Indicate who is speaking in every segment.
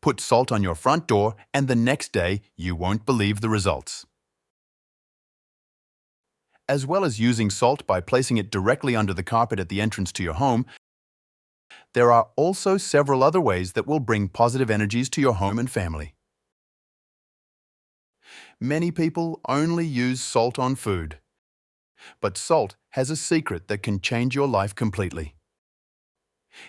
Speaker 1: Put salt on your front door and the next day you won't believe the results. As well as using salt by placing it directly under the carpet at the entrance to your home, there are also several other ways that will bring positive energies to your home and family. Many people only use salt on food, but salt has a secret that can change your life completely.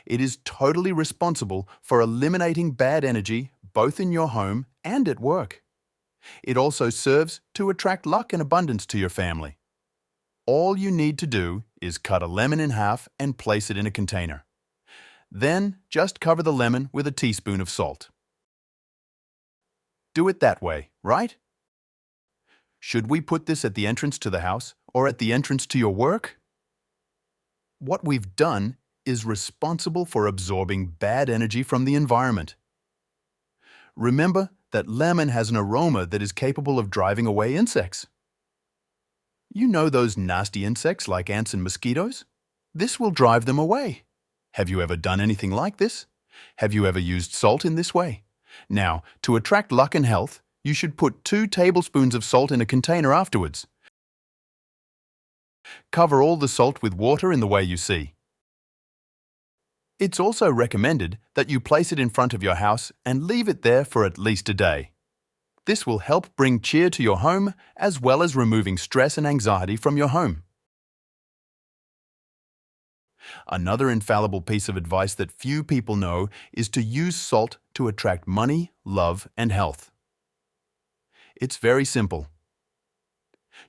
Speaker 1: It is totally responsible for eliminating bad energy both in your home and at work. It also serves to attract luck and abundance to your family. All you need to do is cut a lemon in half and place it in a container. Then just cover the lemon with a teaspoon of salt. Do it that way, right? Should we put this at the entrance to the house or at the entrance to your work? What we've done is responsible for absorbing bad energy from the environment. Remember that lemon has an aroma that is capable of driving away insects. You know those nasty insects like ants and mosquitoes? This will drive them away. Have you ever done anything like this? Have you ever used salt in this way? Now, to attract luck and health, you should put 2 tablespoons of salt in a container afterwards. Cover all the salt with water in the way you see. It's also recommended that you place it in front of your house and leave it there for at least a day. This will help bring cheer to your home as well as removing stress and anxiety from your home. Another infallible piece of advice that few people know is to use salt to attract money, love, and health. It's very simple.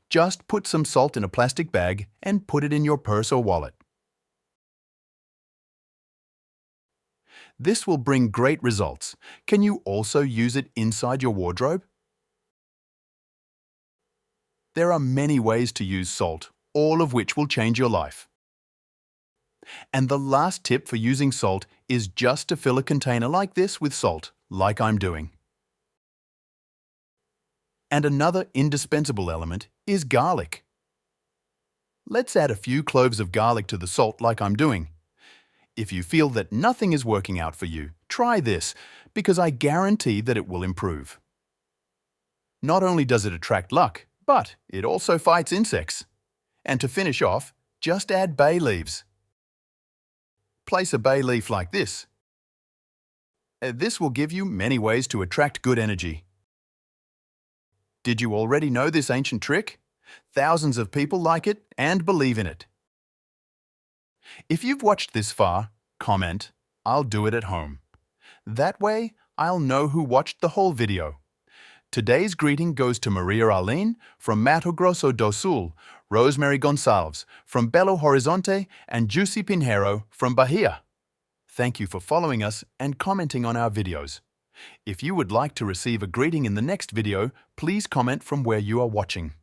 Speaker 1: Just put some salt in a plastic bag and put it in your purse or wallet. This will bring great results. Can you also use it inside your wardrobe? There are many ways to use salt, all of which will change your life. And the last tip for using salt is just to fill a container like this with salt, like I'm doing. And another indispensable element is garlic. Let's add a few cloves of garlic to the salt like I'm doing. If you feel that nothing is working out for you, try this, because I guarantee that it will improve. Not only does it attract luck, but it also fights insects. And to finish off, just add bay leaves. Place a bay leaf like this. This will give you many ways to attract good energy. Did you already know this ancient trick? Thousands of people like it and believe in it. If you've watched this far, comment, "I'll do it at home." That way, I'll know who watched the whole video. Today's greeting goes to Maria Arlene from Mato Grosso do Sul, Rosemary Gonçalves from Belo Horizonte, and Juicy Pinheiro from Bahia. Thank you for following us and commenting on our videos. If you would like to receive a greeting in the next video, please comment from where you are watching.